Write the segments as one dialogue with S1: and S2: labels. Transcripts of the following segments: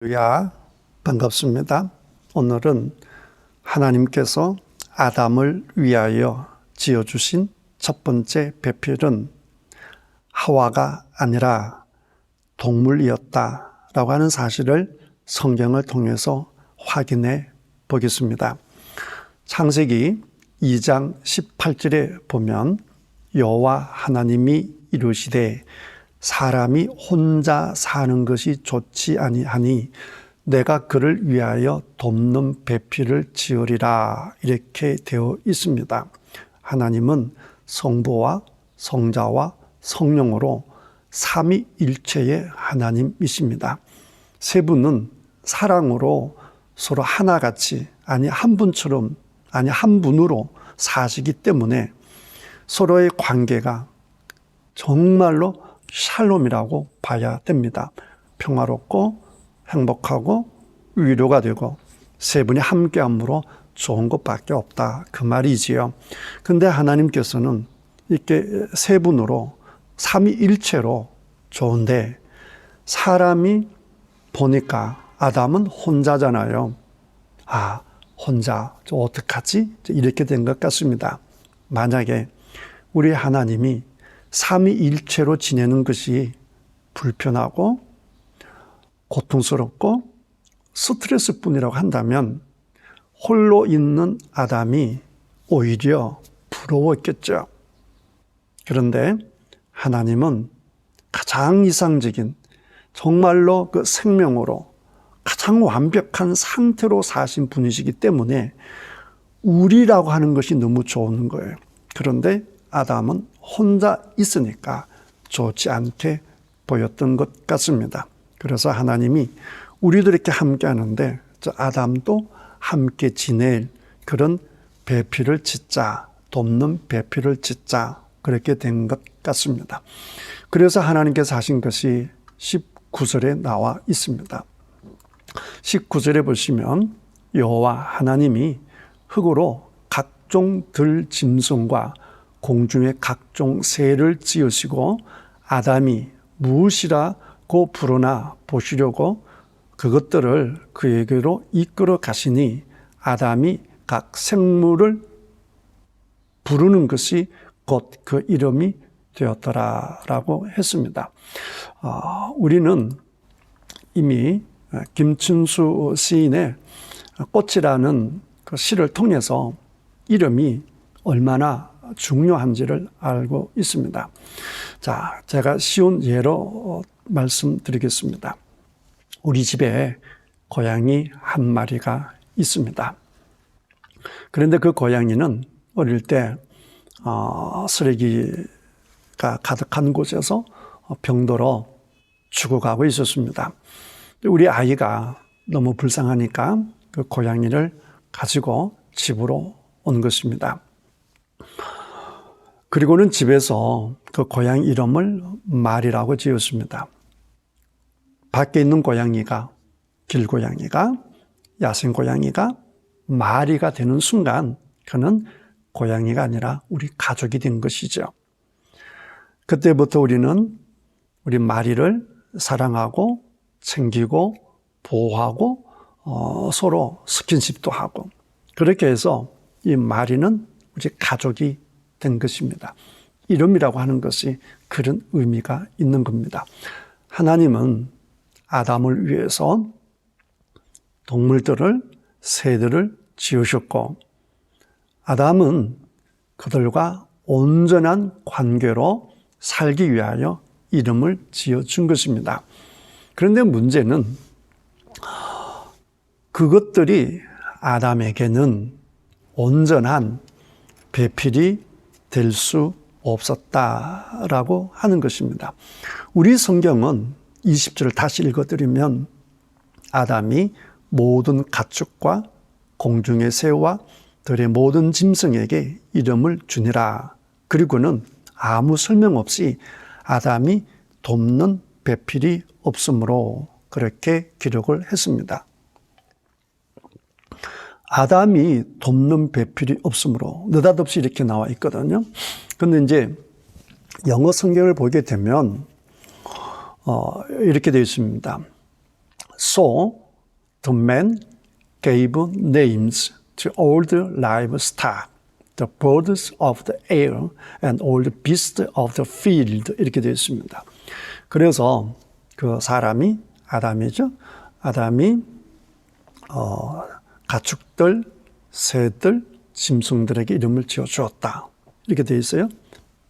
S1: 할렐루야, 반갑습니다. 오늘은 하나님께서 아담을 위하여 지어주신 첫 번째 배필은 하와가 아니라 동물이었다라고 하는 사실을 성경을 통해서 확인해 보겠습니다. 창세기 2장 18절에 보면 여호와 하나님이 이르시되 사람이 혼자 사는 것이 좋지 아니하니 내가 그를 위하여 돕는 배필을 지으리라, 이렇게 되어 있습니다. 하나님은 성부와 성자와 성령으로 삼위일체의 하나님이십니다. 세 분은 사랑으로 서로 하나같이, 아니 한 분처럼, 아니 한 분으로 사시기 때문에 서로의 관계가 정말로 샬롬이라고 봐야 됩니다. 평화롭고 행복하고 위로가 되고 세 분이 함께함으로 좋은 것밖에 없다, 그 말이지요. 근데 하나님께서는 이렇게 세 분으로 삼위일체로 좋은데 사람이 보니까 아담은 혼자잖아요. 혼자 저 어떡하지? 이렇게 된 것 같습니다. 만약에 우리 하나님이 삼위일체로 지내는 것이 불편하고 고통스럽고 스트레스뿐이라고 한다면 홀로 있는 아담이 오히려 부러웠겠죠. 그런데 하나님은 가장 이상적인, 정말로 그 생명으로 가장 완벽한 상태로 사신 분이시기 때문에 우리라고 하는 것이 너무 좋은 거예요. 그런데 아담은 혼자 있으니까 좋지 않게 보였던 것 같습니다. 그래서 하나님이 우리도 이렇게 함께 하는데 저 아담도 함께 지낼 그런 배필을 짓자, 돕는 배필을 짓자, 그렇게 된 것 같습니다. 그래서 하나님께서 하신 것이 19절에 나와 있습니다. 19절에 보시면 여호와 하나님이 흙으로 각종 들짐승과 공중의 각종 새를 지으시고 아담이 무엇이라고 부르나 보시려고 그것들을 그에게로 이끌어 가시니 아담이 각 생물을 부르는 것이 곧 그 이름이 되었더라라고 했습니다. 우리는 이미 김춘수 시인의 꽃이라는 그 시를 통해서 이름이 얼마나 중요한지를 알고 있습니다. 자, 제가 쉬운 예로 말씀드리겠습니다. 우리 집에 고양이 한 마리가 있습니다. 그런데 그 고양이는 어릴 때 쓰레기가 가득한 곳에서 병들어 죽어가고 있었습니다. 우리 아이가 너무 불쌍하니까 그 고양이를 가지고 집으로 온 것입니다. 그리고는 집에서 그 고양이 이름을 말이라고 지었습니다. 밖에 있는 고양이가, 길고양이가, 야생고양이가 말이가 되는 순간 그는 고양이가 아니라 우리 가족이 된 것이죠. 그때부터 우리는 우리 마리를 사랑하고 챙기고 보호하고 서로 스킨십도 하고 그렇게 해서 이 마리는 우리 가족이 된 것입니다. 이름이라고 하는 것이 그런 의미가 있는 겁니다. 하나님은 아담을 위해서 동물들을, 새들을 지으셨고 아담은 그들과 온전한 관계로 살기 위하여 이름을 지어준 것입니다. 그런데 문제는 그것들이 아담에게는 온전한 배필이 될 수 없었다라고 하는 것입니다. 우리 성경은 20절을 다시 읽어드리면 아담이 모든 가축과 공중의 새와 들의 모든 짐승에게 이름을 주니라. 그리고는 아무 설명 없이 아담이 돕는 배필이 없으므로 그렇게 기록을 했습니다. 아담이 돕는 배필이 없으므로 느닷없이 이렇게 나와 있거든요. 그런데 이제 영어 성경을 보게 되면 이렇게 되어 있습니다. So the man gave names to all the livestock, the birds of the air, and all the beasts of the field. 이렇게 되어 있습니다. 그래서 그 사람이, 아담이죠. 아담이 가축들, 새들, 짐승들에게 이름을 지어주었다. 이렇게 되어 있어요.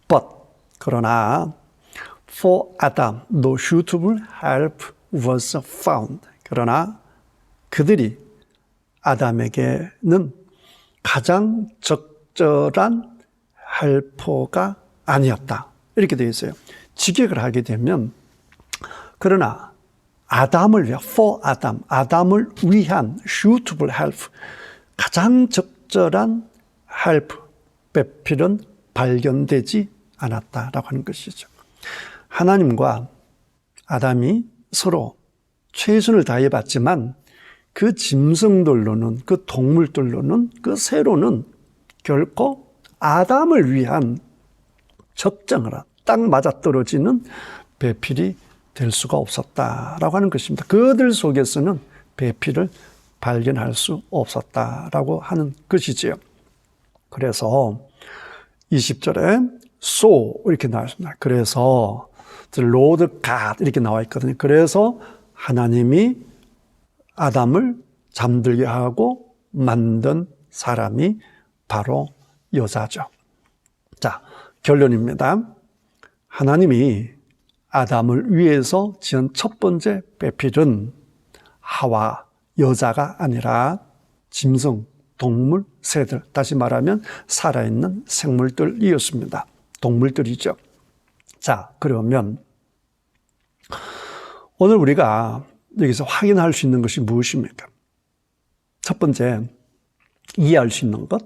S1: But, 그러나 for Adam, no suitable help was found. 그러나 그들이 아담에게는 가장 적절한 헬퍼가 아니었다. 이렇게 되어 있어요. 직역을 하게 되면 그러나 아담을 위한, for Adam, 아담을 위한 suitable help, 가장 적절한 help, 배필은 발견되지 않았다라고 하는 것이죠. 하나님과 아담이 서로 최선을 다해봤지만 그 짐승들로는, 그 동물들로는, 그 새로는 결코 아담을 위한 적정한, 딱 맞아떨어지는 배필이 될 수가 없었다라고 하는 것입니다. 그들 속에서는 배필을 발견할 수 없었다라고 하는 것이지요. 그래서 20절에 So 이렇게 나왔습니다. 그래서 The Lord God 이렇게 나와 있거든요. 그래서 하나님이 아담을 잠들게 하고 만든 사람이 바로 여자죠. 자, 결론입니다. 하나님이 아담을 위해서 지은 첫 번째 배필은 하와, 여자가 아니라 짐승, 동물, 새들, 다시 말하면 살아있는 생물들이었습니다. 동물들이죠. 자, 그러면 오늘 우리가 여기서 확인할 수 있는 것이 무엇입니까? 첫 번째, 이해할 수 있는 것.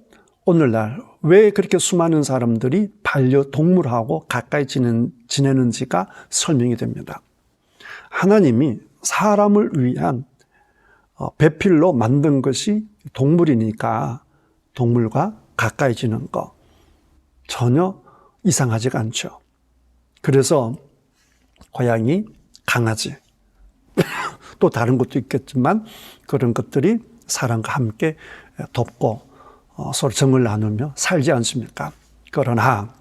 S1: 오늘날 왜 그렇게 수많은 사람들이 반려동물하고 가까이 지내는지가 설명이 됩니다. 하나님이 사람을 위한 배필로 만든 것이 동물이니까 동물과 가까이 지는 거 전혀 이상하지가 않죠. 그래서 고양이, 강아지, 또 다른 것도 있겠지만 그런 것들이 사람과 함께 돕고 서로 정을 나누며 살지 않습니까? 그러나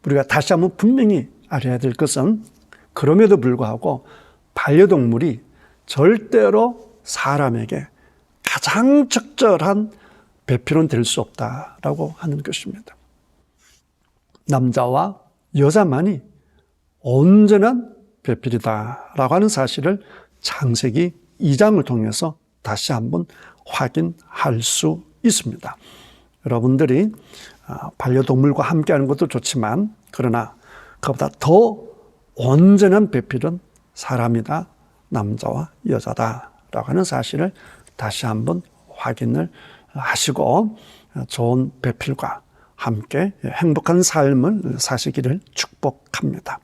S1: 우리가 다시 한번 분명히 알아야 될 것은 그럼에도 불구하고 반려동물이 절대로 사람에게 가장 적절한 배필은 될 수 없다라고 하는 것입니다. 남자와 여자만이 온전한 배필이다라고 하는 사실을 창세기 2장을 통해서 다시 한번 확인할 수 있습니다. 여러분들이 반려동물과 함께하는 것도 좋지만 그러나 그보다 더 온전한 배필은 사람이다, 남자와 여자다라고 하는 사실을 다시 한번 확인을 하시고 좋은 배필과 함께 행복한 삶을 사시기를 축복합니다.